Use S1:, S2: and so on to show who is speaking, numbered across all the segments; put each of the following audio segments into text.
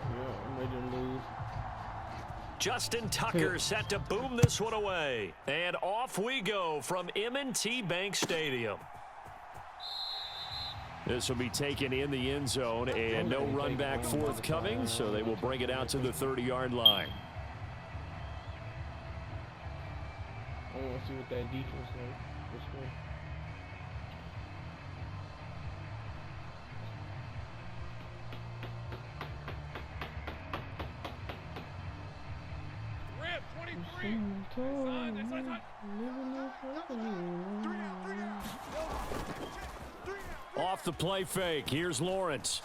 S1: I'm ready to lose.
S2: Justin Tucker set to boom this one away. And off we go from M&T Bank Stadium. This will be taken in the end zone, and no run back forthcoming, so they will bring it out to the 30-yard line.
S1: I want to see what that defense is. Let's go.
S2: Off the play fake, here's Lawrence.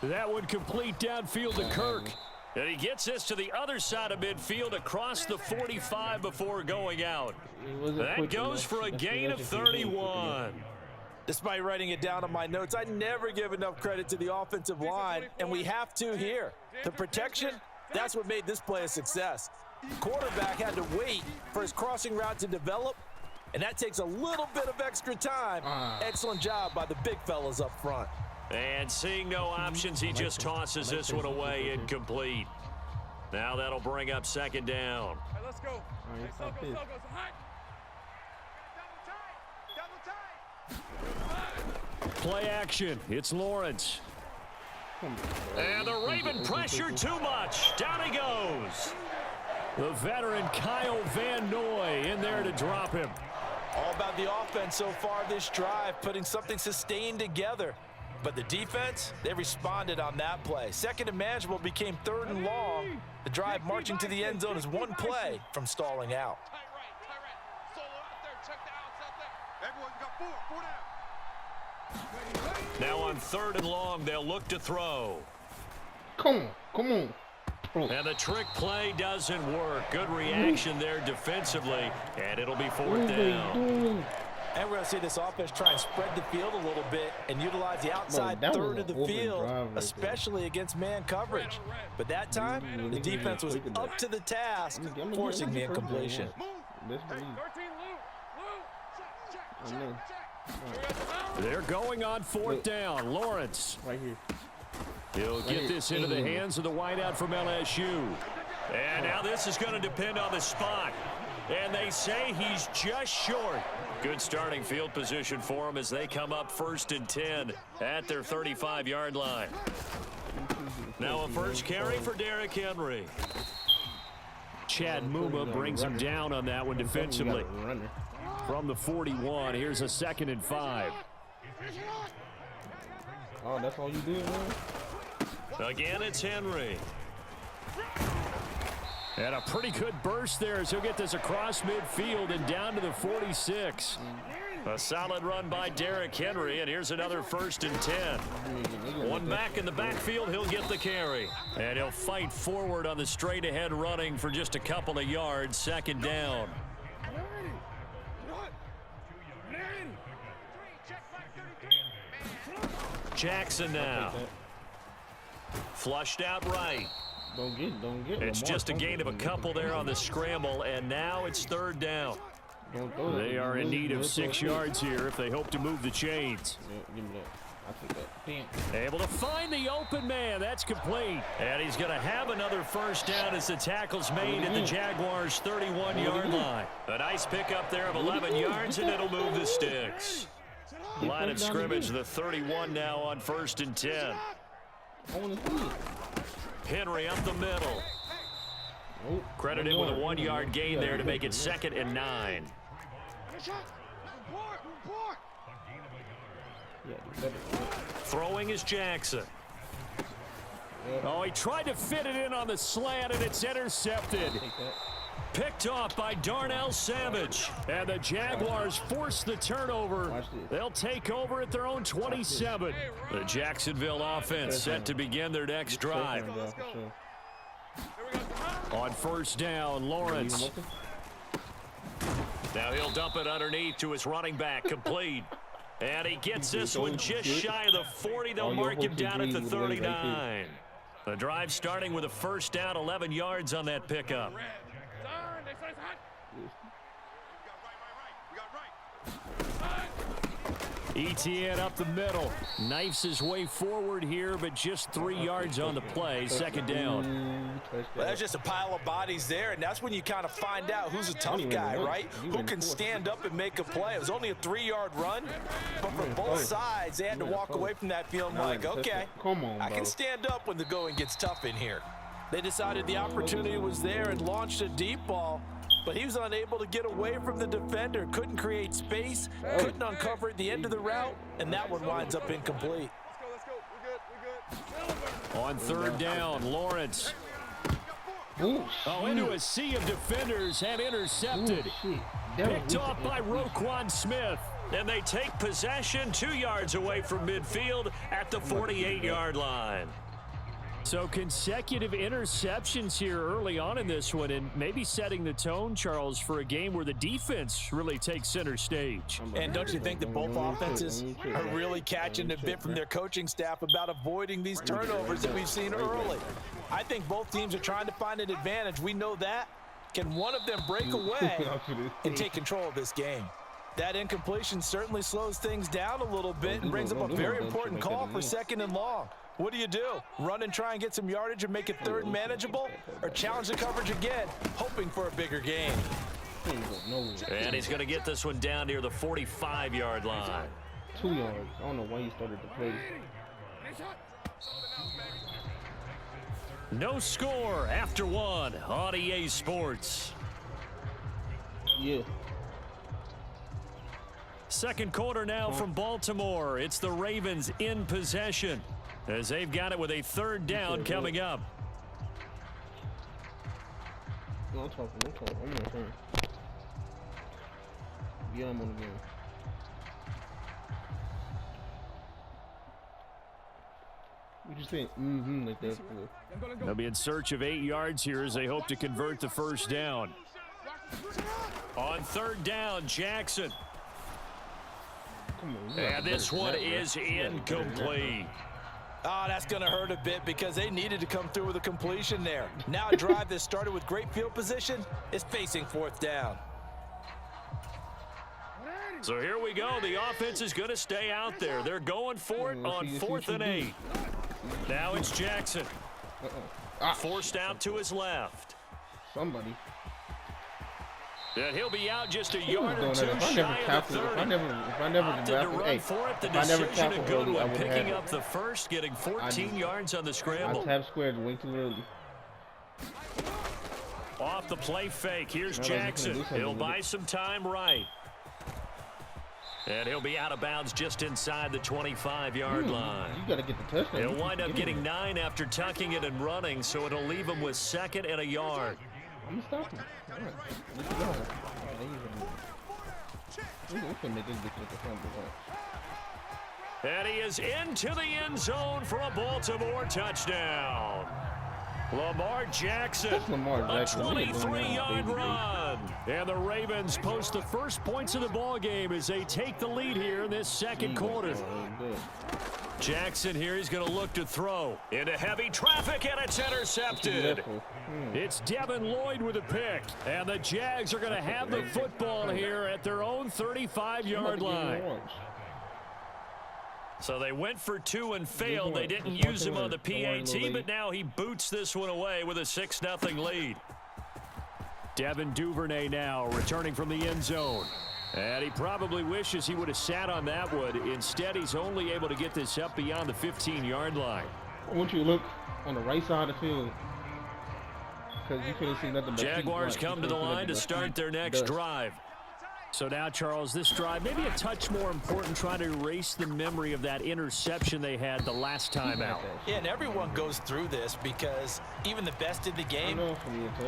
S2: That would complete downfield to Kirk. And he gets this to the other side of midfield across the 45 before going out. That goes for a gain of 31.
S3: Despite writing it down on my notes, I never give enough credit to the offensive line, and we have to here. The protection, that's what made this play a success. Quarterback had to wait for his crossing route to develop, and that takes a little bit of extra time. Excellent job by the big fellas up front.
S2: And seeing no options, he just tosses this one away incomplete. Now that'll bring up second down.
S4: Let's go.
S2: Play action. It's Lawrence. And the Raven pressure too much. Down he goes. The veteran Kyle Van Noy in there to drop him.
S3: All about the offense so far this drive, putting something sustained together. But the defense, they responded on that play. Second and manageable became third and long. The drive marching to the end zone is one play from stalling out.
S2: Now on third and long, they'll look to throw.
S1: Come on.
S2: And the trick play doesn't work. Good reaction there defensively, and it'll be fourth down.
S3: And we're going to see this offense try and spread the field a little bit and utilize the outside third of the field, especially against man coverage. But that time, the defense was up to the task, forcing the incompletion.
S2: They're going on fourth down. Lawrence.
S1: Right here.
S2: He'll get this into the hands of the wideout from LSU. And now this is going to depend on the spot. And they say he's just short. Good starting field position for him as they come up 1st and 10 at their 35-yard line. Now a first carry for Derrick Henry. Chad Muma brings him down on that one defensively. From the 41, here's a 2nd and 5.
S1: Oh, that's all you did, man?
S2: Again, it's Henry. And a pretty good burst there as he'll get this across midfield and down to the 46. A solid run by Derrick Henry, and here's another 1st and 10. One back in the backfield, he'll get the carry. And he'll fight forward on the straight-ahead running for just a couple of yards, 2nd down. Jackson now. Flushed out right.
S1: Don't get.
S2: It's just a gain of a couple there on the scramble, and now it's 3rd down. They are in need of 6 yards here if they hope to move the chains.
S1: Give me that. I took that. Damn.
S2: Able to find the open man. That's complete. And he's going to have another 1st down as the tackle's made at the Jaguars' 31-yard line. A nice pickup there of 11 yards, and it'll move the sticks. Line of scrimmage, the 31 now on 1st and 10. Henry up the middle. Credited with a 1-yard gain there to make it 2nd and 9. Throwing is Jackson. Oh, he tried to fit it in on the slant, and it's intercepted. Picked off by Darnell Savage. And the Jaguars force the turnover. They'll take over at their own 27. The Jacksonville offense set to begin their next drive. On 1st down, Lawrence. Now he'll dump it underneath to his running back, complete. And he gets this one just shy of the 40. They'll mark him down at the 39. The drive starting with a 1st down, 11 yards on that pickup. ETN up the middle. Knifes his way forward here, but just 3 yards on the play. Second down.
S3: Well, there's just a pile of bodies there, and that's when you kind of find out who's a tough guy, right? Who can stand up and make a play. It was only a 3-yard run, but for both sides, they had to walk away from that feeling like, okay, I can stand up when the going gets tough in here. They decided the opportunity was there and launched a deep ball, but he was unable to get away from the defender, couldn't create space, couldn't uncover at the end of the route, and that one winds up incomplete.
S2: On third down, Lawrence. Into a sea of defenders and intercepted. Picked off by Roquan Smith. And they take possession 2 yards away from midfield at the 48-yard line. So consecutive interceptions here early on in this one, and maybe setting the tone, Charles, for a game where the defense really takes center stage.
S3: And don't you think that both offenses are really catching a bit from their coaching staff about avoiding these turnovers that we've seen early? I think both teams are trying to find an advantage. We know that. Can one of them break away and take control of this game? That incompletion certainly slows things down a little bit and brings up a very important call for 2nd and long. What do? Run and try and get some yardage and make it third manageable, or challenge the coverage again, hoping for a bigger gain?
S2: And he's going to get this one down near the 45-yard line.
S1: 2 yards. I don't know why he started to play.
S2: No score after one on EA Sports.
S1: Yeah.
S2: Second quarter now from Baltimore. It's the Ravens in possession, as they've got it with a third down coming up.
S1: No, I'm talking. I'm not saying. Yeah, I'm on the game. What you saying? Like that.
S2: They'll be in search of 8 yards here as they hope to convert the first down. On third down, Jackson. And this one is incomplete.
S3: Oh, that's going to hurt a bit because they needed to come through with a completion there. Now a drive that started with great field position is facing fourth down.
S2: So here we go. The offense is going to stay out there. They're going for it on 4th and 8. Now it's Jackson. Forced out to his left.
S1: Somebody.
S2: And he'll be out just a yard or two shy of the 30.
S1: If I never
S2: Opted to run for it. The decision a good one. Picking up the first, getting 14 yards on the scramble.
S1: I tapped squared way too early.
S2: Off the play fake. Here's Jackson. He'll buy some time right. And he'll be out of bounds just inside the 25-yard line.
S1: You got to get the touchdown.
S2: He'll wind up getting 9 after tucking it and running, so it'll leave him with 2nd and a yard.
S1: I'm stopping. All right. Let's go. We can make this
S2: And he is into the end zone for a Baltimore touchdown. Lamar Jackson, a 23-yard run. And the Ravens post the first points of the ball game as they take the lead here in this second quarter. Jackson here, he's going to look to throw into heavy traffic, and it's intercepted. It's Devin Lloyd with a pick, and the Jags are going to have the football here at their own 35-yard line. So they went for 2 and failed. They didn't use him on the PAT, but now he boots this one away with a 6-0 lead. Devin Duvernay now returning from the end zone. And he probably wishes he would have sat on that one. Instead, he's only able to get this up beyond the 15-yard line.
S1: I want you to look on the right side of the field. Because you couldn't see nothing but
S2: Jaguars come to the line to start their next drive. So now, Charles, this drive maybe a touch more important, trying to erase the memory of that interception they had the last time out.
S3: Yeah, and everyone goes through this because even the best in the game,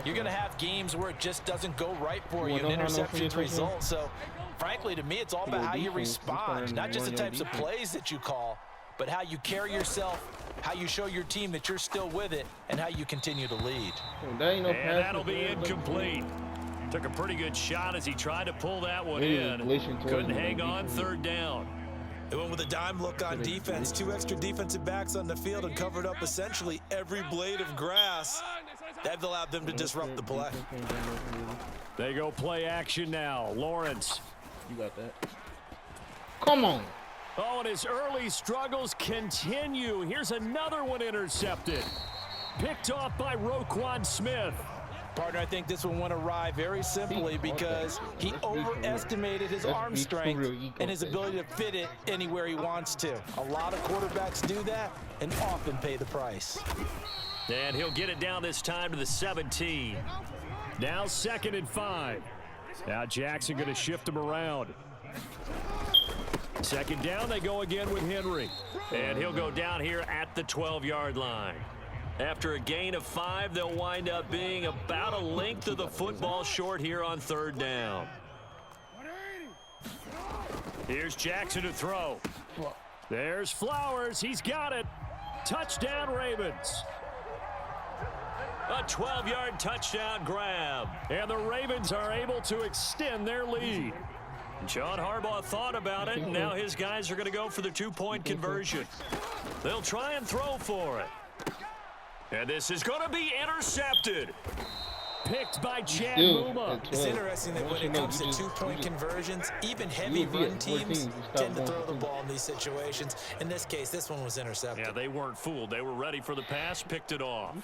S3: you're going to have games where it just doesn't go right for you, and interceptions result. So, frankly, to me, it's all about how you respond, not just the types of plays that you call, but how you carry yourself, how you show your team that you're still with it, and how you continue to lead.
S2: And that'll be incomplete. Took a pretty good shot as he tried to pull that one in. Couldn't hang on third down.
S3: It went with a dime look on defense. 2 extra defensive backs on the field and covered up essentially every blade of grass. That allowed them to disrupt the play.
S2: They go play action now. Lawrence
S1: You got that. Come on.
S2: Oh, and his early struggles continue. Here's another one intercepted. Picked off by Roquan Smith.
S3: Partner, I think this one went awry very simply because he overestimated his arm strength and his ability to fit it anywhere he wants to. A lot of quarterbacks do that and often pay the price.
S2: And he'll get it down this time to the 17. Now 2nd and 5. Now Jackson going to shift him around. 2nd down, they go again with Henry. And he'll go down here at the 12-yard line. After a gain of 5, they'll wind up being about a length of the football short here on 3rd down. Here's Jackson to throw. There's Flowers. He's got it. Touchdown, Ravens. A 12-yard touchdown grab. And the Ravens are able to extend their lead. John Harbaugh thought about it, and now his guys are going to go for the 2-point conversion. They'll try and throw for it. And this is going to be intercepted. Picked by Chad Muma.
S3: It's interesting that when it comes to 2-point conversions, even heavy run teams tend to throw the ball in these situations. In this case, this one was intercepted.
S2: Yeah, they weren't fooled. They were ready for the pass, picked it off.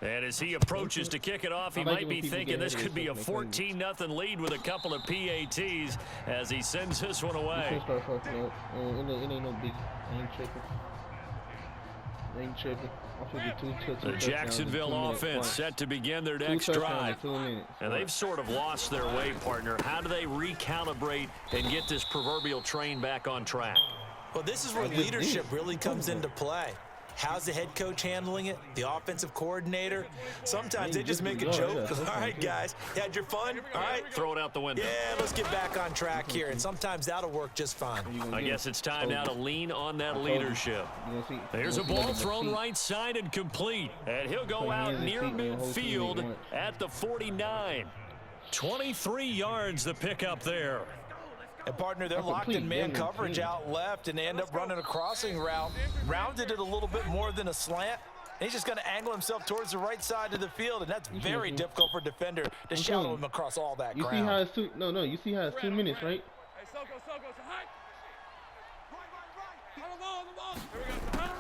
S2: And as he approaches to kick it off, he might be thinking this could be a 14-0 lead with a couple of PATs as he sends this one away.
S1: It ain't no big. I ain't tripping.
S2: The Jacksonville offense set to begin their next drive. And they've sort of lost their way, partner. How do they recalibrate and get this proverbial train back on track?
S3: Well, this is where leadership really comes into play. How's the head coach handling it? The offensive coordinator? Sometimes they just make a joke. All right, guys, you had your fun? All right.
S2: Throw it out the window.
S3: Yeah, let's get back on track here. And sometimes that'll work just fine.
S2: I guess it's time now to lean on that leadership. There's a ball thrown right side and complete. And he'll go out near midfield at the 49. 23 yards the pickup there.
S3: And partner, they're locked in man coverage out left, and they end up running a crossing route. Rounded it a little bit more than a slant. And he's just going to angle himself towards the right side of the field, and that's very difficult for a defender to shadow him across all that ground.
S1: You see how it's you see how it's 2 minutes, right?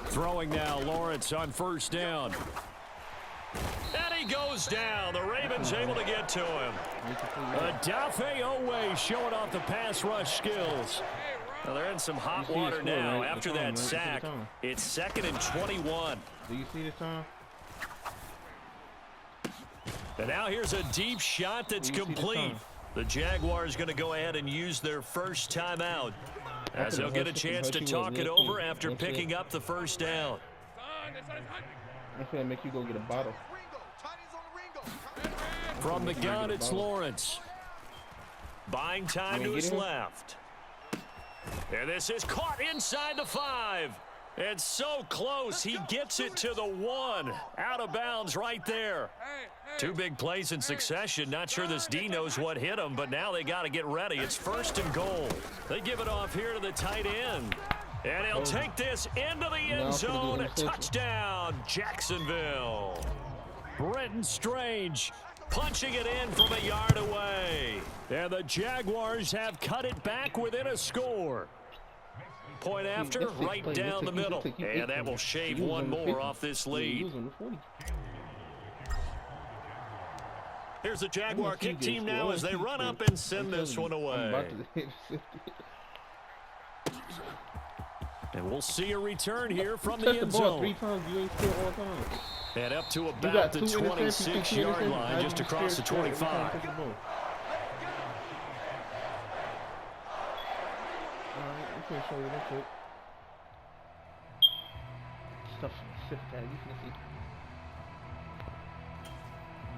S2: Throwing now, Lawrence on 1st down. And he goes down. The Ravens able to get to him. Adafe Owe showing off the pass rush skills. Well, they're in some hot water now after that sack. It's 2nd and 21.
S1: Do you see the time?
S2: And now here's a deep shot that's complete. The Jaguars going to go ahead and use their first timeout as they'll get a chance to talk it over after picking up the 1st down.
S1: I'm going to make you go get a bottle.
S2: From the gun, it's Lawrence. Buying time to his left. And this is caught inside the 5. And so close, he gets it to the 1. Out of bounds right there. 2 big plays in succession. Not sure this D knows what hit him, but now they got to get ready. It's 1st and goal. They give it off here to the tight end. And he'll take this into the end zone. Touchdown, Jacksonville. Brenton Strange punching it in from a yard away. And the Jaguars have cut it back within a score. Point after, right down the middle. And that will shave one more off this lead. Here's the Jaguar kick team now as they run up and send this one away. And we'll see a return here from the end zone.
S1: 3 times, you ain't score all time.
S2: And up to about the 26-yard line, just across the 25.
S1: All right, you can show you that quick. Stuff, sift tag, you can see.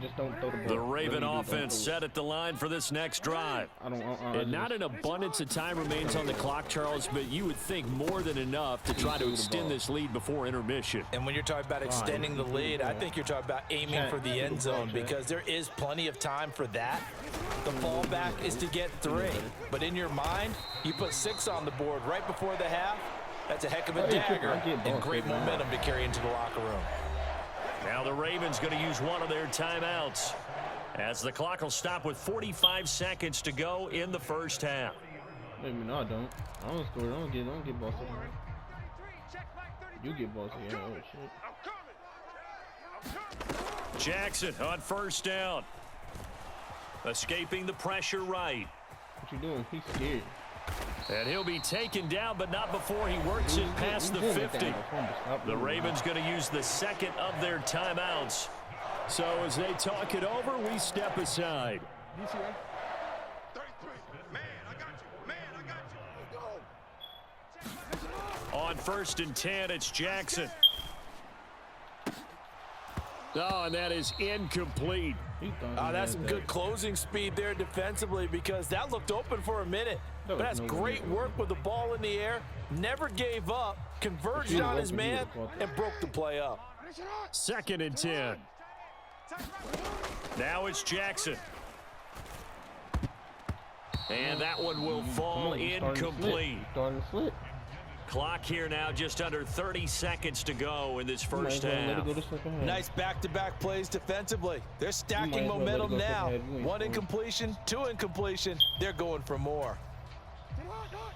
S1: Just don't throw the ball.
S2: The Raven offense set at the line for this next drive. And not an abundance of time remains on the clock, Charles, but you would think more than enough to try to extend this lead before intermission.
S3: And when you're talking about extending the lead, I think you're talking about aiming for the end zone because there is plenty of time for that. The fallback is to get 3. But in your mind, you put 6 on the board right before the half. That's a heck of a dagger and great momentum to carry into the locker room.
S2: Now the Ravens going to use one of their timeouts as the clock will stop with 45 seconds to go in the 1st half.
S1: Maybe no, I don't. I don't score. I don't get bossy. You get bossy. Yeah, oh shit.
S2: Jackson on first down. Escaping the pressure right.
S1: What you doing? He's scared.
S2: And he'll be taken down, but not before he works it past the 50. The Ravens going to use the second of their timeouts. So as they talk it over, we step aside. On 1st and 10, it's Jackson. Oh, and that is incomplete.
S3: That's some good closing speed there defensively because that looked open for a minute. But that's great work with the ball in the air. Never gave up, converged on his man, and broke the play up.
S2: 2nd and 10. Now it's Jackson. And that one will fall incomplete.
S1: Starting to slip.
S2: Clock here now, just under 30 seconds to go in this first half.
S3: Nice back-to-back plays defensively. They're stacking momentum now. 1 incompletion, 2 incompletion. They're going for more.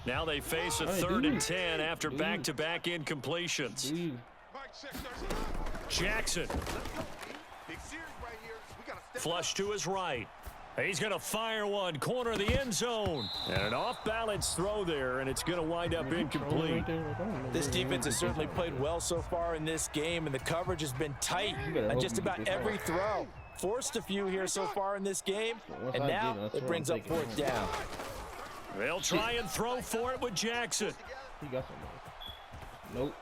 S2: Now they face a 3rd and 10 after back-to-back incompletions. Jackson. Flush to his right. He's going to fire one, corner of the end zone. And an off-balance throw there, and it's going to wind up incomplete.
S3: This defense has certainly played well so far in this game, and the coverage has been tight on just about every throw. Forced a few here so far in this game, and now it brings up 4th down.
S2: They'll try and throw for it with Jackson.
S1: He got something. Nope.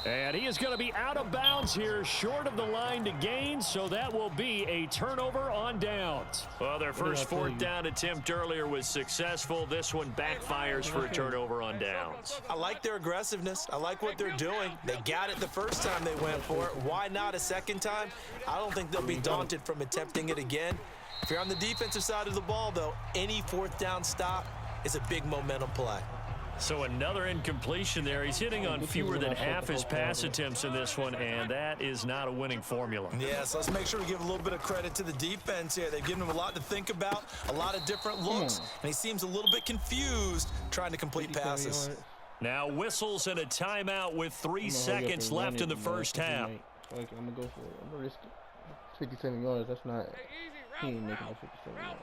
S2: And he is going to be out of bounds here, short of the line to gain, so that will be a turnover on downs. Well, their first 4th down attempt earlier was successful. This one backfires for a turnover on downs.
S3: I like their aggressiveness. I like what they're doing. They got it the first time they went for it. Why not a second time? I don't think they'll be daunted from attempting it again. If you're on the defensive side of the ball, though, any 4th down stop is a big momentum play.
S2: So another incompletion there. He's hitting on fewer than half his pass attempts in this one, and that is not a winning formula.
S3: Yeah, so let's make sure we give a little bit of credit to the defense here. They've given him a lot to think about, a lot of different looks, and he seems a little bit confused trying to complete passes.
S2: Now whistles and a timeout with 3 seconds left in the first half.
S1: I'm going to go for it. I'm going to risk it. 57 yards. That's not. He ain't making no 57 yards.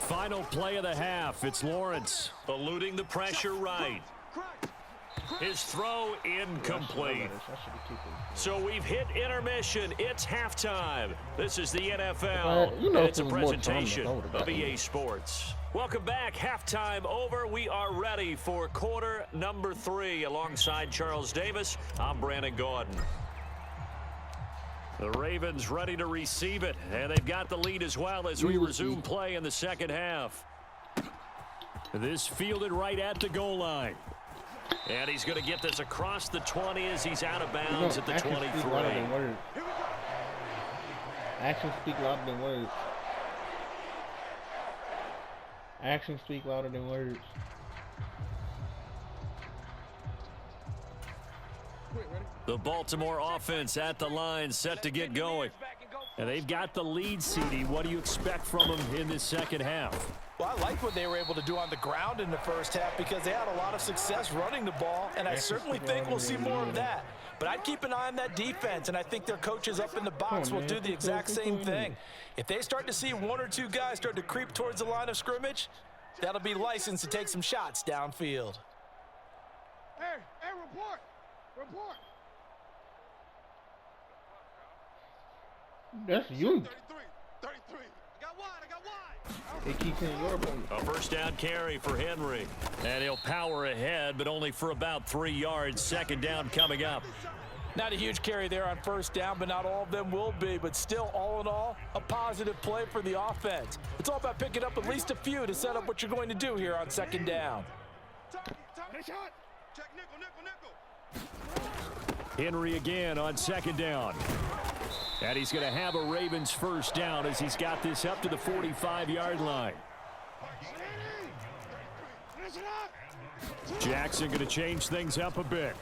S2: Final play of the half. It's Lawrence eluding the pressure right. His throw incomplete. So we've hit intermission. It's halftime. This is the NFL, and it's a presentation of EA Sports. Welcome back. Halftime over. We are ready for quarter number 3. Alongside Charles Davis, I'm Brandon Gordon. The Ravens ready to receive it, and they've got the lead as well as we resume play in the second half. This fielded right at the goal line. And he's going to get this across the 20 as he's out of bounds at the 23.
S1: Actions speak louder than words. Actions speak louder than words.
S2: The Baltimore offense at the line, set to get going. And they've got the lead, CD. What do you expect from them in this second half?
S3: Well, I like what they were able to do on the ground in the first half because they had a lot of success running the ball, and I certainly think we'll see more of that. But I'd keep an eye on that defense, and I think their coaches up in the box will do the exact same thing. If they start to see 1 or 2 guys start to creep towards the line of scrimmage, that'll be licensed to take some shots downfield.
S4: Hey, report! Report!
S1: That's you.
S4: 33. I got wide.
S1: They keep saying your opponent.
S2: A first down carry for Henry. And he'll power ahead, but only for about 3 yards. Second down coming up.
S3: Not a huge carry there on first down, but not all of them will be. But still, all in all, a positive play for the offense. It's all about picking up at least a few to set up what you're going to do here on second down.
S2: Henry again on second down. And he's going to have a Ravens first down as he's got this up to the 45-yard line. Jackson going to change things up a bit.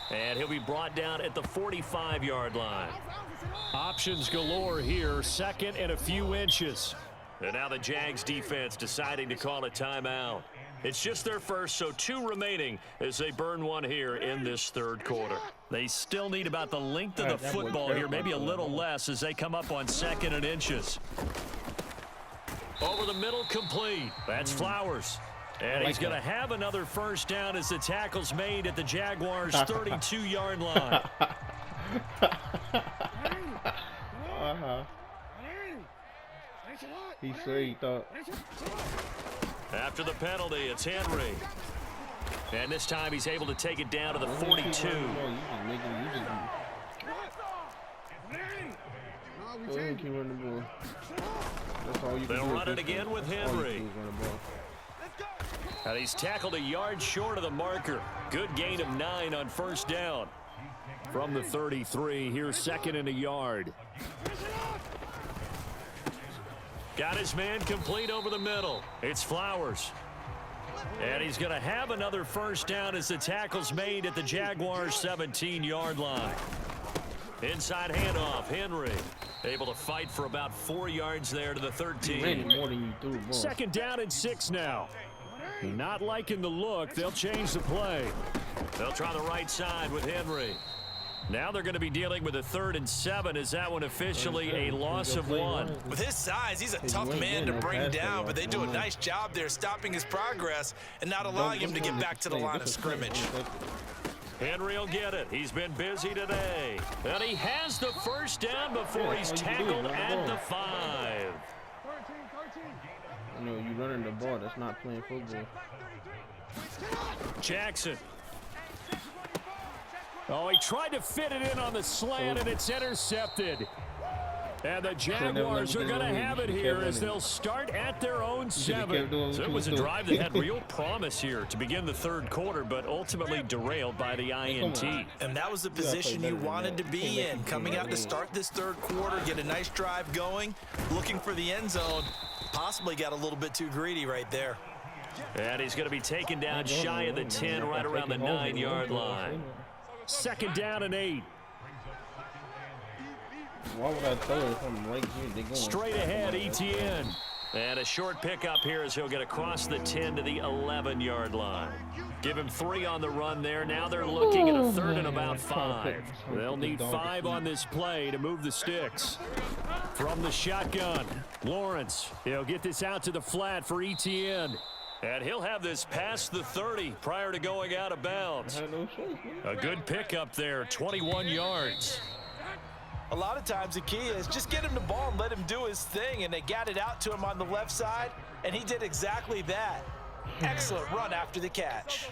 S2: And he'll be brought down at the 45-yard line. Options galore here. Second and a few inches. And now the Jags defense deciding to call a timeout. It's just their first, so 2 remaining as they burn one here in this third quarter. They still need about the length of the football here, maybe a little less as they come up on 2nd and inches. Over the middle, complete. That's Flowers. And he's going to have another first down as the tackle's made at the Jaguars' 32-yard line.
S1: He said he thought.
S2: After the penalty, it's Henry. And this time he's able to take it down to the 42. They'll run it again with Henry. And he's tackled a yard short of the marker. Good gain of 9 on first down. From the 33, here's 2nd and a yard. Got his man complete over the middle. It's Flowers. And he's going to have another first down as the tackle's made at the Jaguars' 17-yard line. Inside handoff, Henry. Able to fight for about 4 yards there to the 13. 2nd down and 6 now. Not liking the look. They'll change the play. They'll try the right side with Henry. Now they're going to be dealing with a 3rd and 7. Is that one officially a loss of 1?
S3: With his size, he's a tough man to bring down, but they do a nice job there stopping his progress and not allowing him to get back to the line of scrimmage.
S2: Henry will get it. He's been busy today. And he has the first down before he's tackled at the 5.
S1: You know, you running the ball. That's not playing football.
S2: Jackson. Oh, he tried to fit it in on the slant, and it's intercepted. And the Jaguars are going to have it here as they'll start at their own 7. So it was a drive that had real promise here to begin the third quarter, but ultimately derailed by the INT.
S3: And that was the position you wanted to be in, coming out to start this third quarter, get a nice drive going, looking for the end zone. Possibly got a little bit too greedy right there.
S2: And he's going to be taken down shy of the 10, right around the 9-yard line. 2nd down and 8.
S1: Why would I throw it from right here? They going
S2: straight ahead, Etienne. And a short pickup here as he'll get across the 10 to the 11-yard line. Give him 3 on the run there. Now they're looking at a 3rd and about 5. They'll need 5 on this play to move the sticks. From the shotgun, Lawrence. He'll get this out to the flat for Etienne. And he'll have this past the 30 prior to going out of bounds. A good pickup there, 21 yards.
S3: A lot of times the key is just get him the ball and let him do his thing, and they got it out to him on the left side, and he did exactly that. Excellent run after the catch.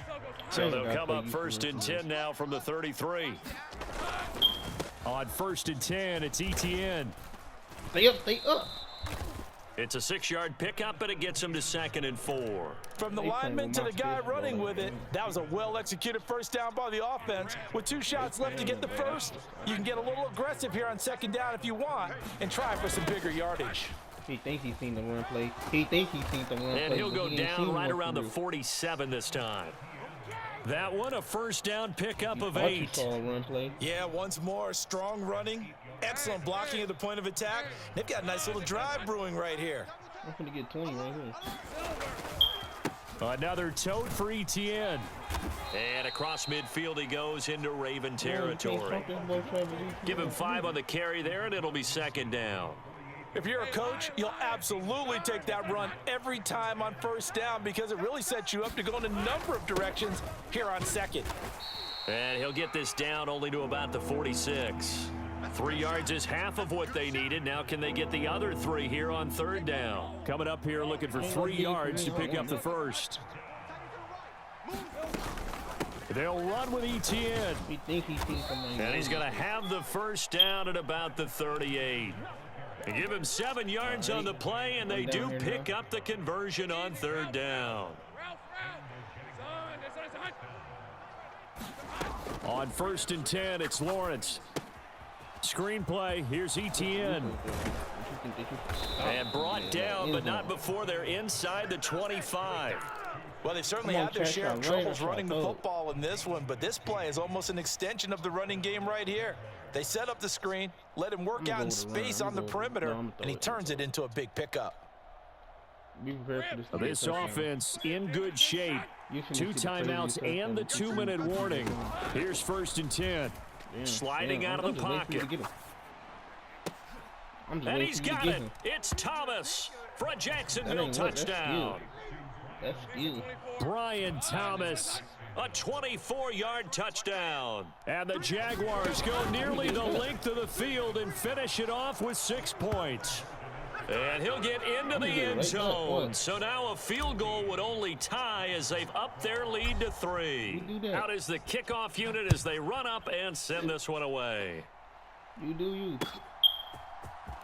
S2: So they'll come up 1st and 10 now from the 33. On 1st and 10, it's Etienne.
S1: Stay up, stay up.
S2: It's a 6-yard pickup, but it gets him to 2nd and 4.
S3: From the lineman to the guy running with it, that was a well-executed first down by the offense. With 2 shots left to get the first, you can get a little aggressive here on 2nd down if you want and try for some bigger yardage.
S1: He thinks he's seen the run play. He thinks he's seen the run play.
S2: And he'll go down right around the 47 this time. That one, a first down pickup of 8.
S3: Yeah, once more, strong running. Excellent blocking at the point of attack. They've got a nice little drive brewing right here.
S1: I'm going to get 20 right here.
S2: Another tote for Etienne. And across midfield he goes into Raven territory. Give him 5 on the carry there, and it'll be 2nd down.
S3: If you're a coach, you'll absolutely take that run every time on first down because it really sets you up to go in a number of directions here on 2nd.
S2: And he'll get this down only to about the 46. 3 yards is half of what they needed. Now can they get the other 3 here on 3rd down? Coming up here looking for 3 yards to pick up the first. They'll run with Etienne. And he's going to have the first down at about the 38. And give him 7 yards on the play, and they do pick up the conversion on 3rd down. On 1st and 10, it's Lawrence. Screenplay, here's Etienne. And brought down, but not before they're inside the 25.
S3: Well, they've certainly had their share of troubles running the football in this one, but this play is almost an extension of the running game right here. They set up the screen, let him work out in space on the perimeter, and he turns it into a big pickup.
S2: This offense in good shape. 2 timeouts and the 2-minute warning. Here's 1st and 10. Sliding out of the pocket. And he's got it. It's Thomas for a Jacksonville touchdown.
S1: That's you.
S2: Brian Thomas, a 24-yard touchdown. And the Jaguars go nearly the length of the field and finish it off with 6 points. And he'll get into the end zone. So now a field goal would only tie as they've upped their lead to 3. Out is the kickoff unit as they run up and send this one away.
S1: You do you.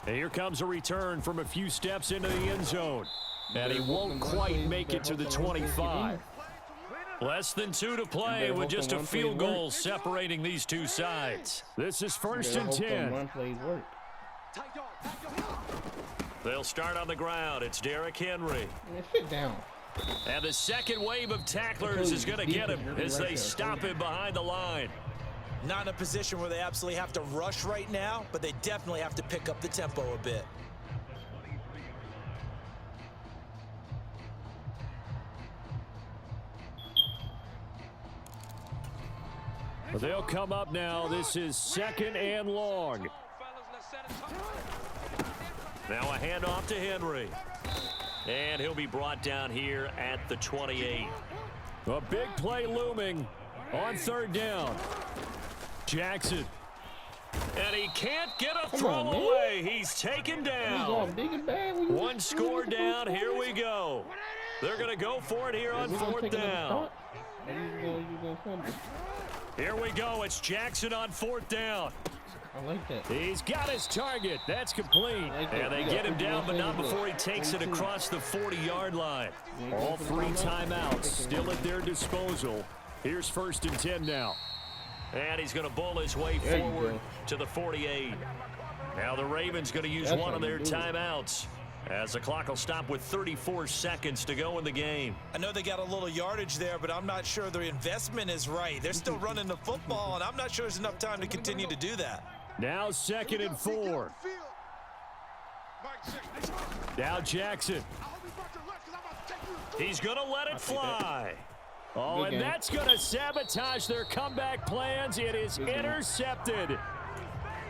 S2: And here comes a return from a few steps into the end zone. And he won't quite make it to the 25. Less than 2 to play with just a field goal separating these two sides. This is 1st and 10. They'll start on the ground. It's Derrick Henry.
S1: Sit down.
S2: And the second wave of tacklers is going to get him as they stop him behind the line.
S3: Not in a position where they absolutely have to rush right now, but they definitely have to pick up the tempo a bit.
S2: They'll come up now. This is 2nd and long. Now a handoff to Henry. And he'll be brought down here at the 28. A big play looming on 3rd down. Jackson. And he can't get a throw away. He's taken down. One score down. Here we go. They're going to go for it here on 4th down. Here we go. It's Jackson on 4th down.
S1: I like that.
S2: He's got his target. That's complete. And they get him down, but not before he takes it across the 40-yard line. All 3 timeouts still at their disposal. Here's 1st and 10 now. And he's going to bull his way forward to the 48. Now the Ravens going to use one of their timeouts as the clock will stop with 34 seconds to go in the game.
S3: I know they got a little yardage there, but I'm not sure their investment is right. They're still running the football, and I'm not sure there's enough time to continue to do that.
S2: Now 2nd and 4. Now Jackson. He's going to let it fly. Oh, and that's going to sabotage their comeback plans. It is intercepted.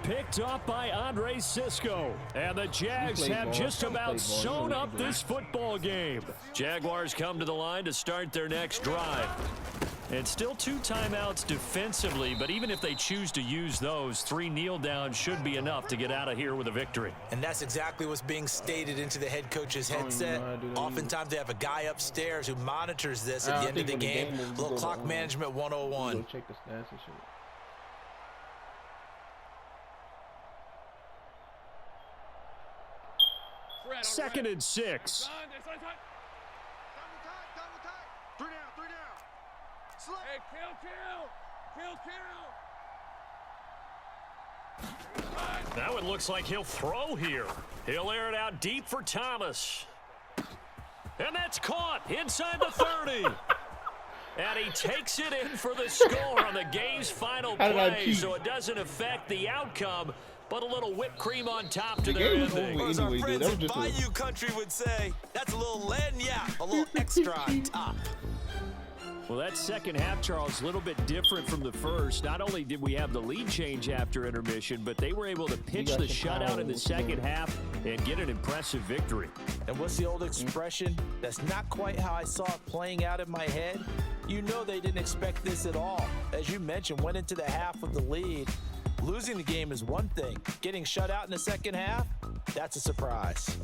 S2: Picked up by Andre Sisco. And the Jags have just about sewn up this football game. Jaguars come to the line to start their next drive. And still 2 timeouts defensively, but even if they choose to use those, 3 kneel downs should be enough to get out of here with a victory.
S3: And that's exactly what's being stated into the head coach's headset. Oftentimes they have a guy upstairs who monitors this at the end of the game. A little clock management 101.
S1: Check the stats and shit.
S2: Second and 6.
S4: Hey, kill.
S2: That one looks like he'll throw here. He'll air it out deep for Thomas. And that's caught inside the 30. And he takes it in for the score on the game's final play, so it doesn't affect the outcome, but a little whipped cream on top to their ending.
S3: As our friends in Bayou Country would say, that's a little lagniappe, a little extra on top.
S2: Well, that second half, Charles, a little bit different from the first. Not only did we have the lead change after intermission, but they were able to pitch the shutout in the second half and get an impressive victory.
S3: And what's the old expression? That's not quite how I saw it playing out in my head. You know they didn't expect this at all. As you mentioned, went into the half with the lead. Losing the game is one thing. Getting shut out in the second half, that's a surprise.